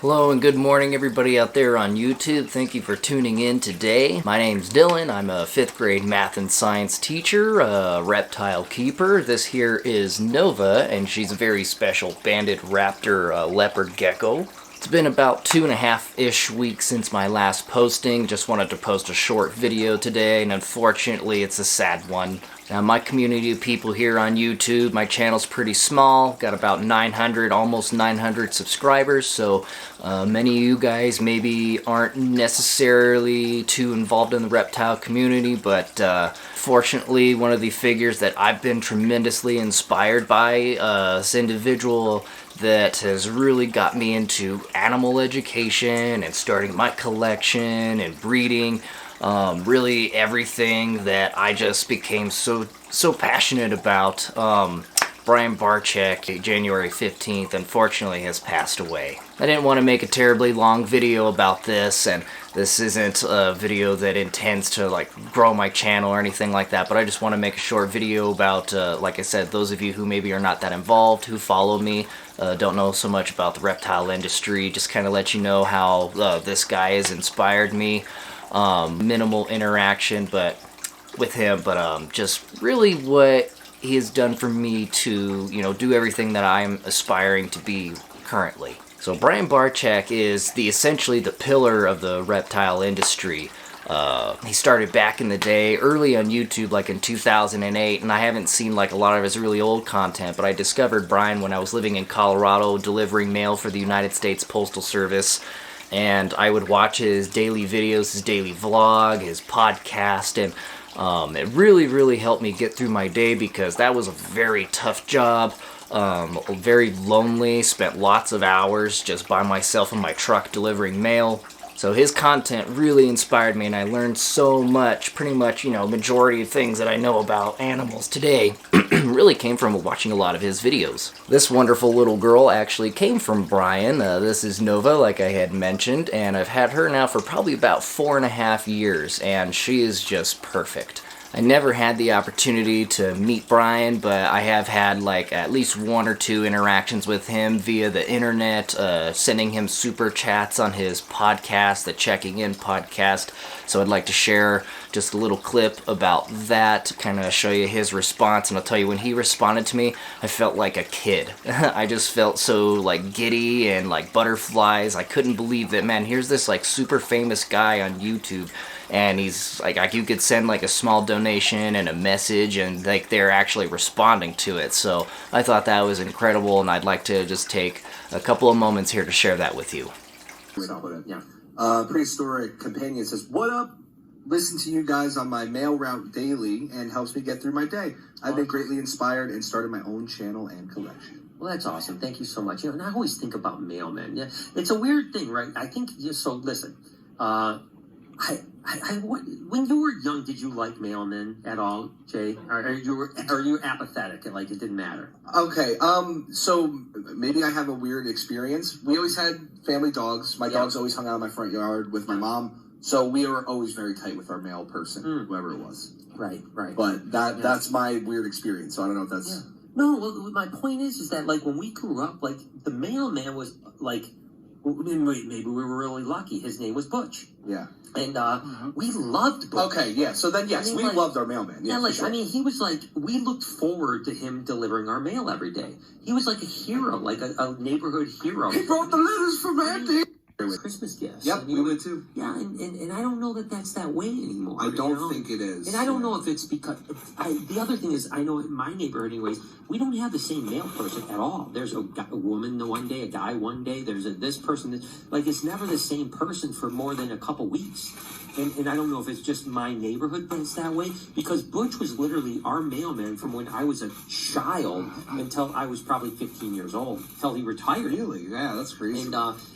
Hello and good morning everybody out there on YouTube. Thank you for tuning in today. My name's Dylan. I'm a 5th grade math and science teacher, a reptile keeper. This here is Nova, and she's a very special banded raptor leopard gecko. It's been about 2.5-ish weeks since my last posting. Just wanted to post a short video today, and unfortunately it's a sad one. Now, my community of people here on YouTube, my channel's pretty small, got about 900, almost 900 subscribers, so many of you guys maybe aren't necessarily too involved in the reptile community, but fortunately, one of the figures that I've been tremendously inspired by, this individual that has really got me into animal education and starting my collection and breeding. Really everything that I just became so passionate about. Brain Barczyk, January 15th, unfortunately has passed away. I didn't want to make a terribly long video about this, and this isn't a video that intends to grow my channel or anything like that, but I just want to make a short video about, like I said, those of you who maybe are not that involved, who follow me, don't know so much about the reptile industry, just kind of let you know how this guy has inspired me. Minimal interaction with him, but just really what he has done for me to, do everything that I'm aspiring to be currently. So Brain Barczyk is essentially the pillar of the reptile industry. He started back in the day, early on YouTube, like in 2008, and I haven't seen a lot of his really old content, but I discovered Brian when I was living in Colorado, delivering mail for the United States Postal Service. And I would watch his daily videos, his daily vlog, his podcast, and it really helped me get through my day because that was a very tough job, very lonely, spent lots of hours just by myself in my truck delivering mail. So his content really inspired me, and I learned so much, pretty much, majority of things that I know about animals today really came from watching a lot of his videos. This wonderful little girl actually came from Brian. This is Nova, like I had mentioned, and I've had her now for probably about 4.5 years, and she is just perfect. I never had the opportunity to meet Brian, but I have had at least 1 or 2 interactions with him via the internet, sending him super chats on his podcast, the Checking In podcast. So I'd like to share just a little clip about that, kind of show you his response. And I'll tell you, when he responded to me, I felt like a kid. I just felt so giddy and butterflies. I couldn't believe that, man, here's this super famous guy on YouTube. And he's you could send a small donation and a message, and they're actually responding to it. So I thought that was incredible, and I'd like to just take a couple of moments here to share that with you. Prehistoric companion says, "What up? Listen to you guys on my mail route daily and helps me get through my day. I've been greatly inspired and started my own channel and collection." Well, that's awesome. Thank you so much. And I always think about mailmen. Yeah, it's a weird thing, right? I think so. Listen, when you were young, did you like mailmen at all, Jay? Or you apathetic and it didn't matter? Okay, so maybe I have a weird experience. We always had family dogs. My dogs always hung out in my front yard with my mom. So we were always very tight with our mail person, whoever it was. Right. But that's my weird experience. So I don't know if that's... Yeah. No, well, my point is that when we grew up, the mailman was maybe we were really lucky. His name was Butch. Yeah. And we loved Butch. Okay, yeah. So then, yes, we loved our mailman. Yeah, sure. he was we looked forward to him delivering our mail every day. He was like a hero, a neighborhood hero. He brought the letters from Andy. Christmas gifts. Yep, we would too. Yeah, and I don't know that that's that way anymore. I don't think it is. And I don't know if it's because... the other thing is, I know in my neighborhood anyways, we don't have the same mail person at all. There's a woman one day, a guy one day, there's this person. It's never the same person for more than a couple weeks. And I don't know if it's just my neighborhood that's that way, because Butch was literally our mailman from when I was a child until I was probably 15 years old, until he retired. Really? Yeah, that's crazy.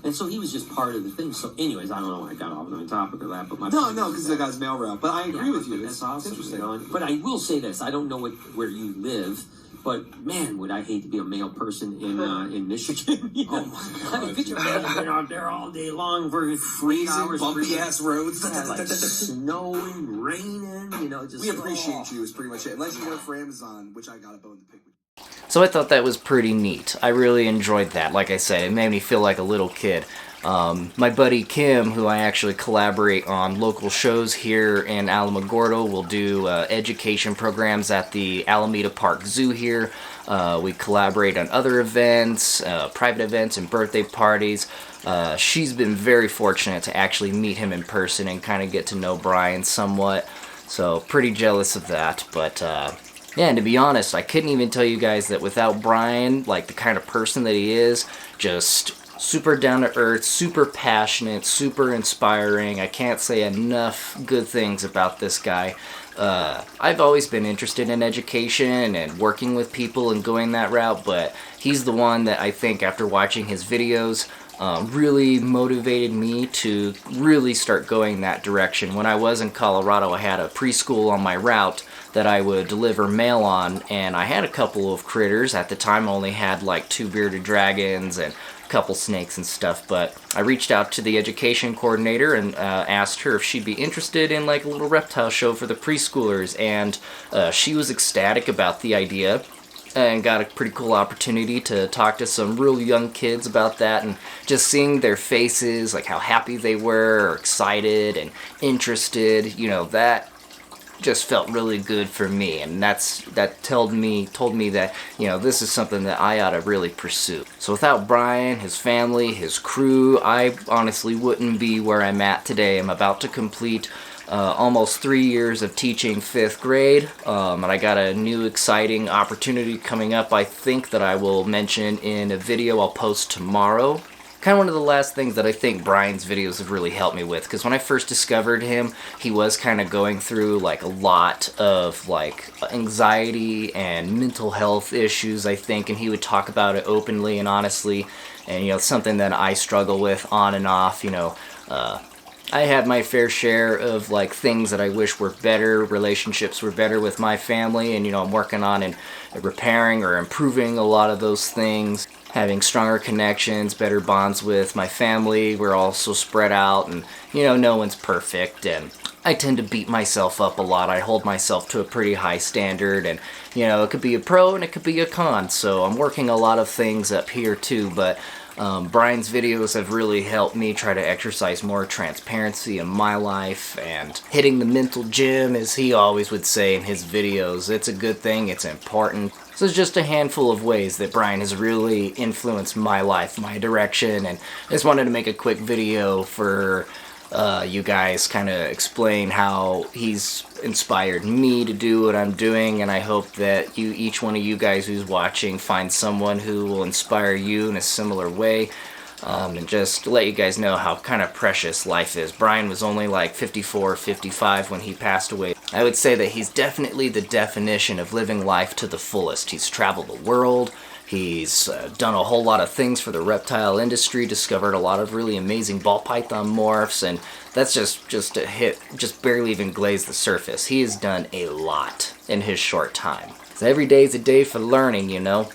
And so he was just part of the thing. So anyways, I don't know why I got off on the topic of that, but No, because the guy's mail route. But I agree with you. That's awesome. It's interesting. But I will say this, I don't know where you live, but man, would I hate to be a mail person in Michigan. Oh my God! Get your mailman out there all day long for 3 hours, bumpy ass roads, snowing, raining. We appreciate you is pretty much it. Unless you work for Amazon, which I got a bone to pick with. So I thought that was pretty neat. I really enjoyed that. Like I said, it made me feel like a little kid. My buddy Kim, who I actually collaborate on local shows here in Alamogordo, will do education programs at the Alameda Park Zoo here. We collaborate on other events, private events, and birthday parties. She's been very fortunate to actually meet him in person and kind of get to know Brian somewhat. So pretty jealous of that. But yeah, and to be honest, I couldn't even tell you guys that without Brian, like the kind of person that he is, just super down to earth, super passionate, super inspiring. I can't say enough good things about this guy. I've always been interested in education and working with people and going that route, but he's the one that I think after watching his videos really motivated me to really start going that direction. When I was in Colorado, I had a preschool on my route that I would deliver mail on, and I had a couple of critters. At the time, I only had like 2 bearded dragons and a couple snakes and stuff, but I reached out to the education coordinator and asked her if she'd be interested in like a little reptile show for the preschoolers, and she was ecstatic about the idea and got a pretty cool opportunity to talk to some real young kids about that, and just seeing their faces, like how happy they were, or excited and interested, you know, that just felt really good for me, and that told me that, you know, this is something that I ought to really pursue. So without Brian, his family, his crew, I honestly wouldn't be where I'm at today. I'm about to complete almost 3 years of teaching 5th grade, and I got a new exciting opportunity coming up, I think, that I will mention in a video I'll post tomorrow. Kind of one of the last things that I think Brian's videos have really helped me with, because when I first discovered him, he was kind of going through like a lot of like anxiety and mental health issues, I think, and he would talk about it openly and honestly, and you know, something that I struggle with on and off. You know, I had my fair share of like things that I wish were better, relationships were better with my family, and you know, I'm working on and repairing or improving a lot of those things, having stronger connections, better bonds with my family. We're all so spread out, and you know, no one's perfect, and I tend to beat myself up a lot. I hold myself to a pretty high standard, and you know, it could be a pro and it could be a con, so I'm working a lot of things up here too, but Brian's videos have really helped me try to exercise more transparency in my life, and hitting the mental gym, as he always would say in his videos. It's a good thing, it's important. So it's just a handful of ways that Brian has really influenced my life, my direction, and I just wanted to make a quick video for you guys, kind of explain how he's inspired me to do what I'm doing, and I hope that each one of you guys who's watching finds someone who will inspire you in a similar way, and just to let you guys know how kind of precious life is. Brian was only like 54, 55 when he passed away. I would say that he's definitely the definition of living life to the fullest. He's traveled the world. He's done a whole lot of things for the reptile industry, discovered a lot of really amazing ball python morphs, and that's just barely even glazed the surface. He has done a lot in his short time. So every day's a day for learning, you know.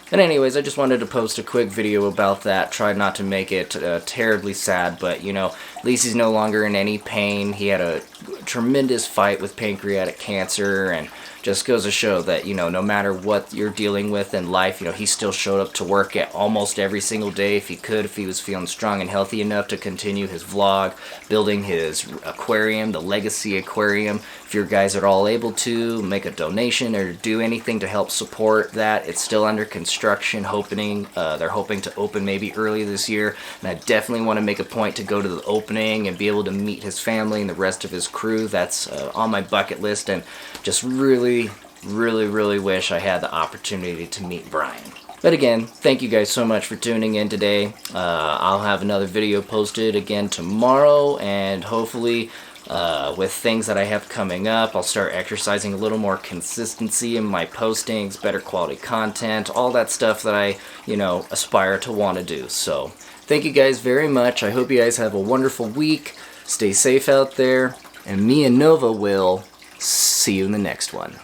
But anyways, I just wanted to post a quick video about that. Tried not to make it terribly sad, but you know, at least he's no longer in any pain. He had a tremendous fight with pancreatic cancer, and just goes to show that, you know, no matter what you're dealing with in life, you know, he still showed up to work at almost every single day if he could, if he was feeling strong and healthy enough to continue his vlog, building his aquarium, the Legacy Aquarium. If you guys are all able to make a donation or do anything to help support that, it's still under construction, they're hoping to open maybe early this year, and I definitely want to make a point to go to the opening and be able to meet his family and the rest of his crew. That's on my bucket list, and just really wish I had the opportunity to meet Brian. But again, thank you guys so much for tuning in today. I'll have another video posted again tomorrow, and hopefully with things that I have coming up, I'll start exercising a little more consistency in my postings, better quality content, all that stuff that I, you know, aspire to want to do. So thank you guys very much. I hope you guys have a wonderful week. Stay safe out there, and me and Nova will see you in the next one.